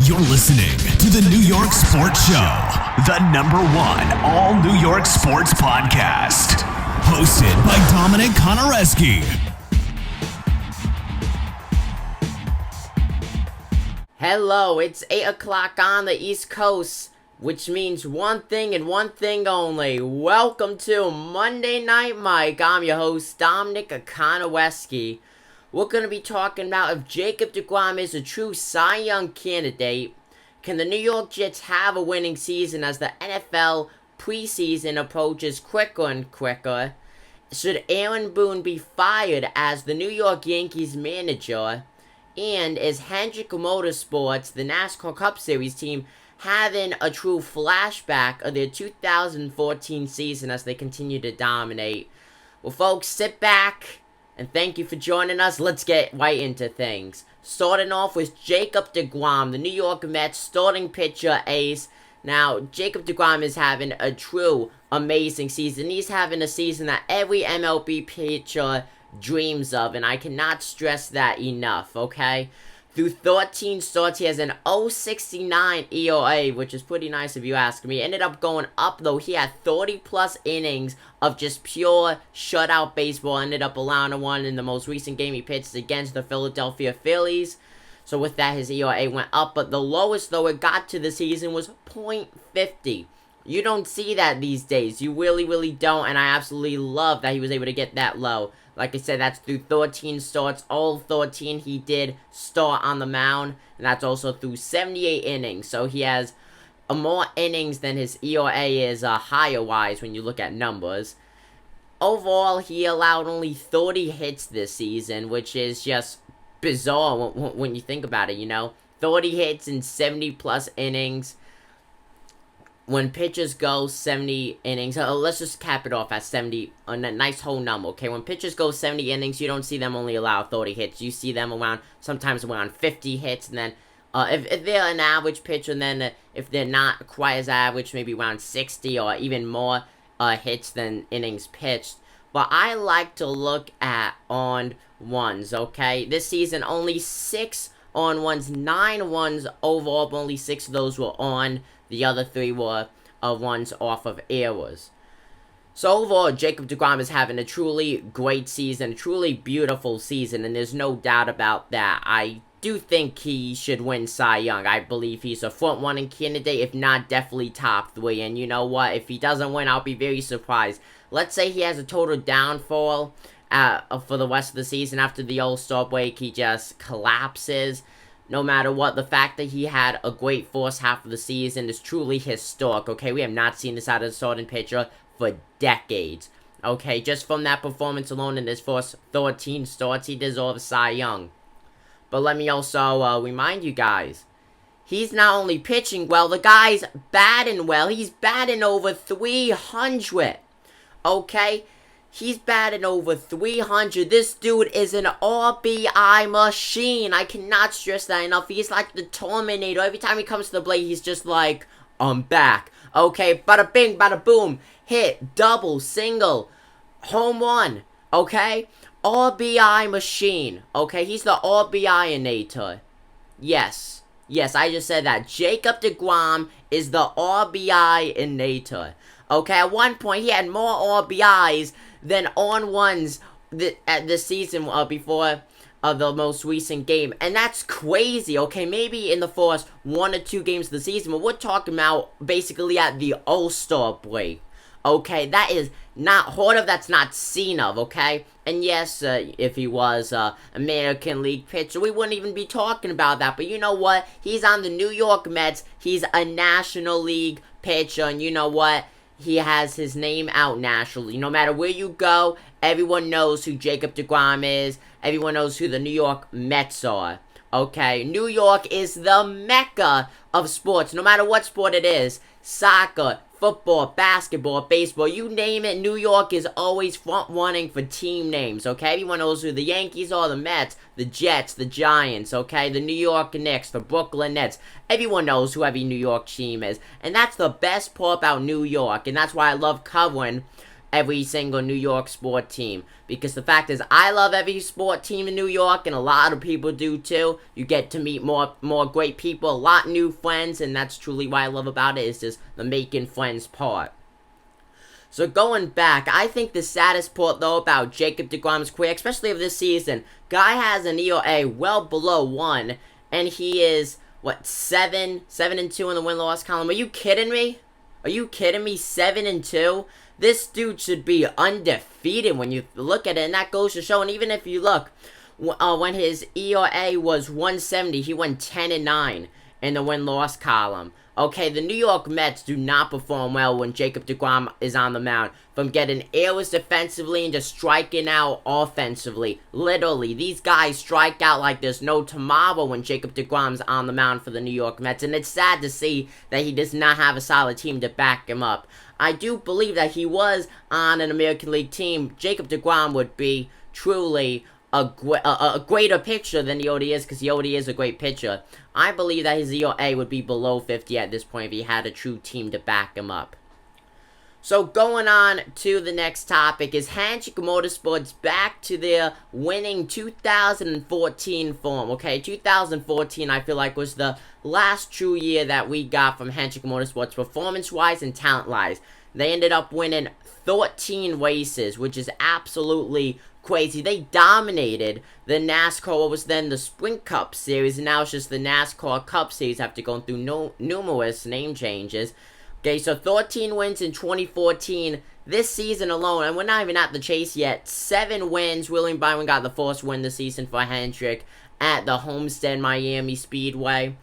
You're listening to the New York Sports Show, the #1 all New York sports podcast. Hosted by Dominic Konareski. Hello, it's 8 o'clock on the East Coast, which means one thing and one thing only. Welcome to Monday Night Mike. I'm your host, Dominic Konareski. We're going to be talking about if Jacob deGrom is a true Cy Young candidate. Can the New York Jets have a winning season as the NFL preseason approaches quicker and quicker? Should Aaron Boone be fired as the New York Yankees manager? And is Hendrick Motorsports, the NASCAR Cup Series team, having a true flashback of their 2014 season as they continue to dominate? Well, folks, sit back and thank you for joining us. Let's get right into things. Starting off with Jacob deGrom, the New York Mets starting pitcher ace. Now, Jacob deGrom is having a true amazing season. He's having a season that every MLB pitcher dreams of, and I cannot stress that enough, okay? Through 13 starts, he has an 0.69 ERA, which is pretty nice if you ask me. Ended up going up, though. He had 30-plus innings of just pure shutout baseball. Ended up allowing a one in the most recent game he pitched against the Philadelphia Phillies. So with that, his ERA went up. But the lowest, though, it got to the season was .50. You don't see that these days. You really, really don't. And I absolutely love that he was able to get that low. Like I said, that's through 13 starts. All 13 he did start on the mound. And that's also through 78 innings. So he has more innings than his ERA is higher-wise when you look at numbers. Overall, he allowed only 30 hits this season, which is just bizarre when you think about it, you know. 30 hits in 70-plus innings. When pitchers go 70 innings, let's just cap it off at 70, a nice whole number, okay? When pitchers go 70 innings, you don't see them only allow 30 hits. You see them sometimes around 50 hits, and then if they're an average pitcher, and then if they're not quite as average, maybe around 60 or even more hits than innings pitched. But I like to look at on ones, okay? This season, only 6 on ones, 9 ones overall, but only 6 of those were on. The other 3 were ones off of errors. So overall, Jacob deGrom is having a truly great season, a truly beautiful season, and there's no doubt about that. I do think he should win Cy Young. I believe he's a front-running candidate, if not definitely top 3. And you know what? If he doesn't win, I'll be very surprised. Let's say he has a total downfall for the rest of the season. After the All-Star break, he just collapses. No matter what, the fact that he had a great first half of the season is truly historic, okay? We have not seen this out of the starting pitcher for decades, okay? Just from that performance alone in his first 13 starts, he deserves Cy Young. But let me also remind you guys, he's not only pitching well, the guy's batting well. He's batting over 300, okay? He's batting over 300. This dude is an RBI machine. I cannot stress that enough. He's like the Terminator. Every time he comes to the plate, he's just like, I'm back. Okay, bada bing, bada boom. Hit, double, single, home run. Okay? RBI machine. Okay, he's the RBI-inator. Yes. Yes, I just said that. Jacob deGrom is the RBI-inator. Okay, at one point, he had more RBIs than on ones at this season before the most recent game. And that's crazy, okay? Maybe in the first 1 or 2 games of the season, but we're talking about basically at the All-Star break. Okay, that is not heard of, that's not seen of, okay? And yes, if he was American League pitcher, we wouldn't even be talking about that. But you know what? He's on the New York Mets. He's a National League pitcher, and you know what? He has his name out nationally. No matter where you go, everyone knows who Jacob deGrom is. Everyone knows who the New York Mets are. Okay, New York is the mecca of sports. No matter what sport it is. Soccer, football, basketball, baseball, you name it, New York is always front-running for team names, okay? Everyone knows who the Yankees are, the Mets, the Jets, the Giants, okay? The New York Knicks, the Brooklyn Nets. Everyone knows who every New York team is. And that's the best part about New York, and that's why I love covering every single New York sport team. Because the fact is, I love every sport team in New York, and a lot of people do too. You get to meet more great people, a lot of new friends, and that's truly what I love about it, is just the making friends part. So going back, I think the saddest part though about Jacob deGrom's career, especially of this season, guy has an ERA well below 1, and he is, what, 7-2 in the win-loss column? Are you kidding me? Are you kidding me? 7-2? This dude should be undefeated when you look at it, and that goes to show, and even if you look, when his ERA was 170, he went 10-9 in the win-loss column. Okay, the New York Mets do not perform well when Jacob deGrom is on the mound. From getting errors defensively and just striking out offensively. Literally, these guys strike out like there's no tomorrow when Jacob deGrom's on the mound for the New York Mets. And it's sad to see that he does not have a solid team to back him up. I do believe that he was on an American League team. Jacob deGrom would be truly a greater pitcher than he already is, because he already is a great pitcher. I believe that his ERA would be below 50 at this point if he had a true team to back him up. So going on to the next topic is Hendrick Motorsports back to their winning 2014 form. Okay, 2014 I feel like was the last true year that we got from Hendrick Motorsports performance-wise and talent-wise. They ended up winning 13 races, which is absolutely crazy. They dominated the NASCAR, what was then the Sprint Cup Series, and now it's just the NASCAR Cup Series after going through numerous name changes. Okay, so 13 wins in 2014. This season alone, and we're not even at the chase yet, 7 wins. William Byron got the first win this season for Hendrick at the Homestead Miami Speedway.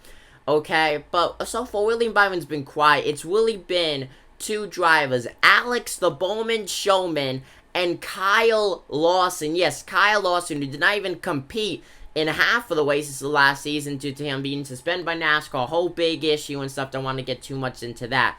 Okay, but so far William Byron's been quiet. It's really been 2 drivers, Alex the Bowman Showman and Kyle Larson. Yes, Kyle Larson, who did not even compete in half of the races of last season due to him being suspended by NASCAR. Whole big issue and stuff. Don't want to get too much into that.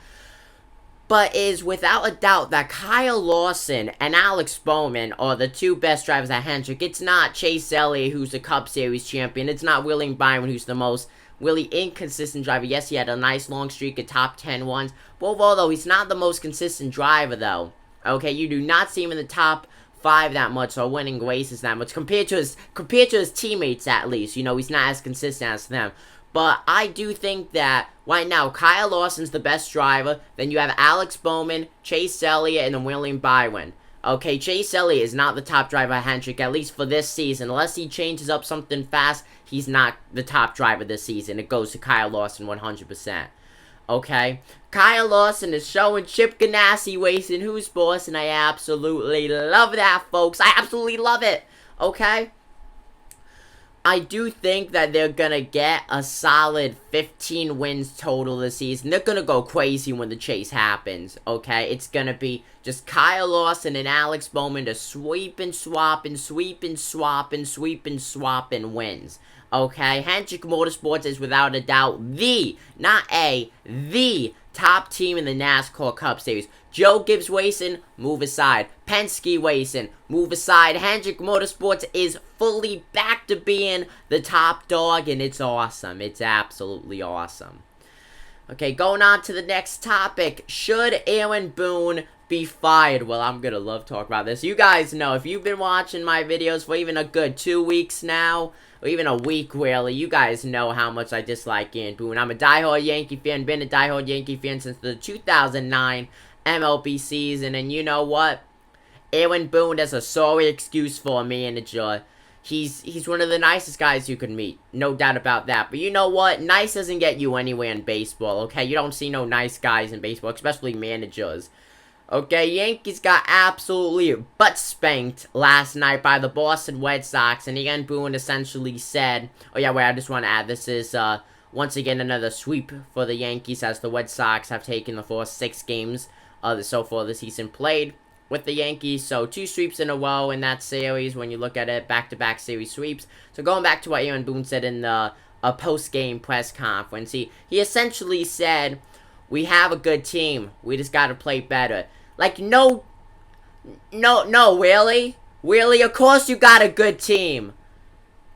But is without a doubt that Kyle Larson and Alex Bowman are the 2 best drivers at Hendrick. It's not Chase Elliott, who's the Cup Series champion. It's not William Byron, who's the most really inconsistent driver. Yes, he had a nice long streak of top 10 ones. But overall, though, he's not the most consistent driver, though. Okay, you do not see him in the top 5 that much, or winning races that much, compared to his teammates at least. You know, he's not as consistent as them. But I do think that right now, Kyle Larson's the best driver. Then you have Alex Bowman, Chase Elliott, and then William Byron. Okay, Chase Elliott is not the top driver at Hendrick, at least for this season. Unless he changes up something fast, he's not the top driver this season. It goes to Kyle Larson 100%. Okay, Kyle Larson is showing Chip Ganassi racing who's boss, and I absolutely love that, folks. I absolutely love it. Okay, I do think that they're gonna get a solid 15 wins total this season. They're gonna go crazy when the chase happens. Okay, it's gonna be just Kyle Larson and Alex Bowman to sweep and swap and sweep and swap and sweep and swap and wins. Okay, Hendrick Motorsports is without a doubt the top team in the NASCAR Cup Series. Joe Gibbs Racing, move aside. Penske Racing, move aside. Hendrick Motorsports is fully back to being the top dog, and it's awesome. It's absolutely awesome. Okay, going on to the next topic. Should Aaron Boone be fired? Well, I'm gonna love talking about this. You guys know, if you've been watching my videos for even a good 2 weeks now, or even a week really, you guys know how much I dislike Aaron Boone. I'm a diehard Yankee fan, been a diehard Yankee fan since the 2009 MLB season, and you know what? Aaron Boone is a sorry excuse for a manager. He's one of the nicest guys you could meet, no doubt about that. But you know what? Nice doesn't get you anywhere in baseball, okay? You don't see no nice guys in baseball, especially managers. Okay, Yankees got absolutely butt spanked last night by the Boston Red Sox, and Aaron Boone essentially said, oh yeah, wait, I just want to add, this is once again another sweep for the Yankees, as the Red Sox have taken the first 6 games so far this season played with the Yankees. So 2 sweeps in a row in that series when you look at it, back-to-back series sweeps. So going back to what Aaron Boone said in the post-game press conference, he essentially said, we have a good team, we just got to play better. Like, no, really? Really? Of course you got a good team.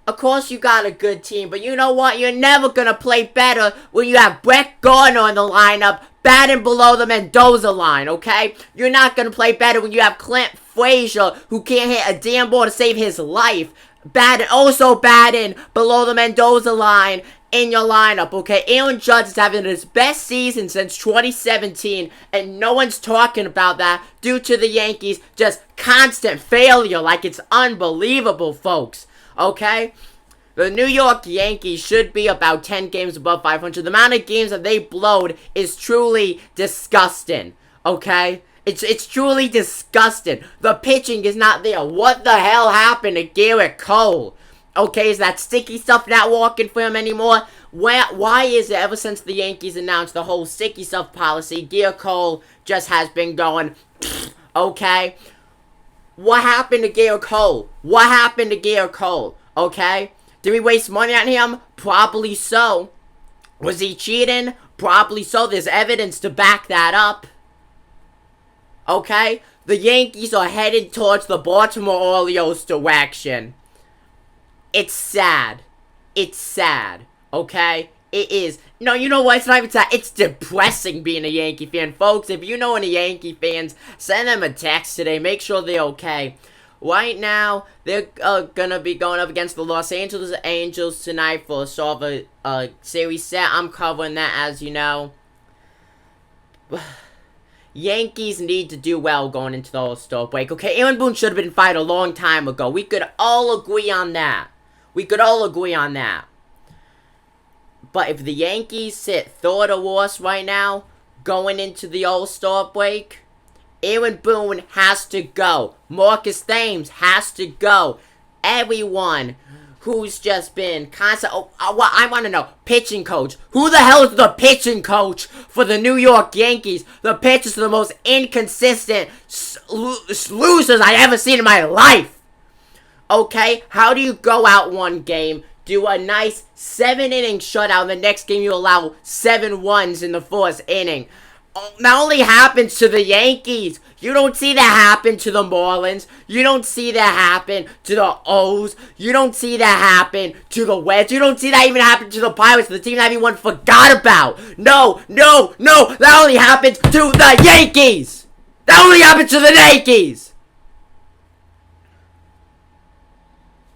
Of course you got a good team, but you know what? You're never gonna play better when you have Brett Gardner in the lineup batting below the Mendoza line, okay? You're not going to play better when you have Clint Frazier, who can't hit a damn ball to save his life, batting below the Mendoza line in your lineup, okay? Aaron Judge is having his best season since 2017, and no one's talking about that due to the Yankees' just constant failure. Like, it's unbelievable, folks, okay? The New York Yankees should be about 10 games above 500. The amount of games that they blowed is truly disgusting, okay? It's truly disgusting. The pitching is not there. What the hell happened to Garrett Cole? Okay, is that sticky stuff not working for him anymore? Why is it ever since the Yankees announced the whole sticky stuff policy, Garrett Cole just has been going, okay? What happened to Garrett Cole? What happened to Garrett Cole? Okay? Did we waste money on him? Probably so. Was he cheating? Probably so. There's evidence to back that up. Okay? The Yankees are headed towards the Baltimore Orioles direction. It's sad. It's sad. Okay? It is. No, you know what? It's not even sad. It's depressing being a Yankee fan. Folks, if you know any Yankee fans, send them a text today. Make sure they're okay. Right now, they're going to be going up against the Los Angeles Angels tonight for sort of a series set. I'm covering that, as you know. Yankees need to do well going into the All-Star break. Okay, Aaron Boone should have been fired a long time ago. We could all agree on that. But if the Yankees sit third or worse right now, going into the All-Star break, Aaron Boone has to go. Marcus Thames has to go. Everyone who's just been constant... I want to know. Pitching coach. Who the hell is the pitching coach for the New York Yankees? The pitchers are the most inconsistent losers I ever seen in my life. Okay? How do you go out one game, do a nice 7-inning shutout, and the next game you allow 7 runs in the first inning? That only happens to the Yankees. You don't see that happen to the Marlins. You don't see that happen to the O's. You don't see that happen to the Reds. You don't see that even happen to the Pirates, the team that everyone forgot about. No. That only happens to the Yankees. That only happens to the Yankees.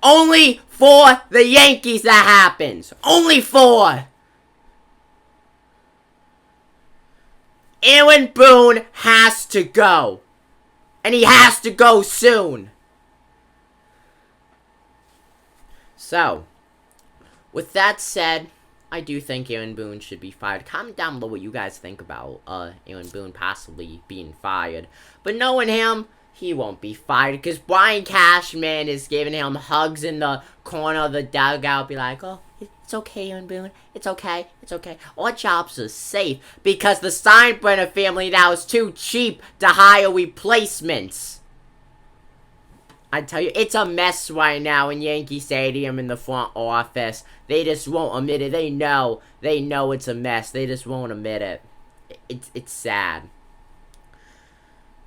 Only for the Yankees that happens. Only for. Aaron Boone has to go. And he has to go soon. So, with that said, I do think Aaron Boone should be fired. Comment down below what you guys think about Aaron Boone possibly being fired. But knowing him, he won't be fired. Because Brian Cashman is giving him hugs in the corner of the dugout. Be like, oh, it's okay, Aaron Boone. It's okay. Our jobs are safe because the Steinbrenner family now is too cheap to hire replacements. I tell you, it's a mess right now in Yankee Stadium in the front office. They just won't admit it. They know it's a mess. They just won't admit it. It's sad.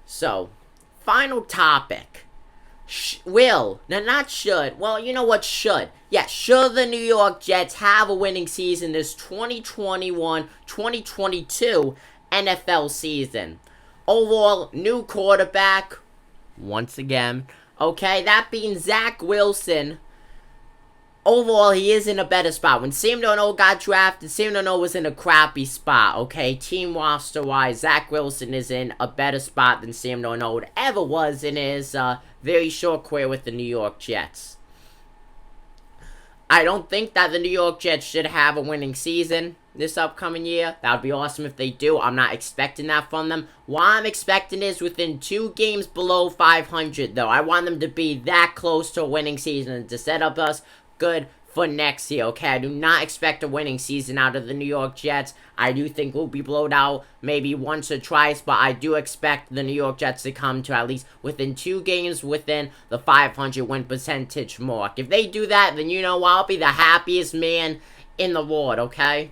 So, final topic. Well, you know what, should. Yeah, should the New York Jets have a winning season this 2021-2022 NFL season? Overall, new quarterback, once again. Okay, that being Zach Wilson. Overall, he is in a better spot. When Sam Darnold got drafted, Sam Darnold was in a crappy spot, okay? Team roster-wise, Zach Wilson is in a better spot than Sam Darnold ever was in his very short career with the New York Jets. I don't think that the New York Jets should have a winning season this upcoming year. That would be awesome if they do. I'm not expecting that from them. What I'm expecting is within 2 games below 500, though. I want them to be that close to a winning season and to set up us good for next year, okay? I do not expect a winning season out of the New York Jets. I do think we'll be blown out maybe once or twice, but I do expect the New York Jets to come to at least within 2 games within the 500 win percentage mark. If they do that, then you know I'll be the happiest man in the world, okay?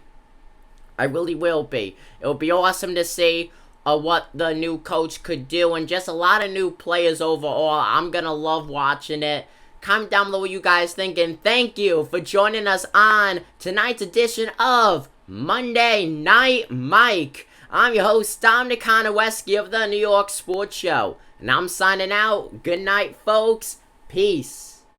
I really will be. It'll be awesome to see what the new coach could do, and just a lot of new players overall. I'm gonna love watching it. Comment down below what you guys think, and thank you for joining us on tonight's edition of Monday Night Mike. I'm your host, Dominic Konowski of the New York Sports Show. And I'm signing out. Good night, folks. Peace.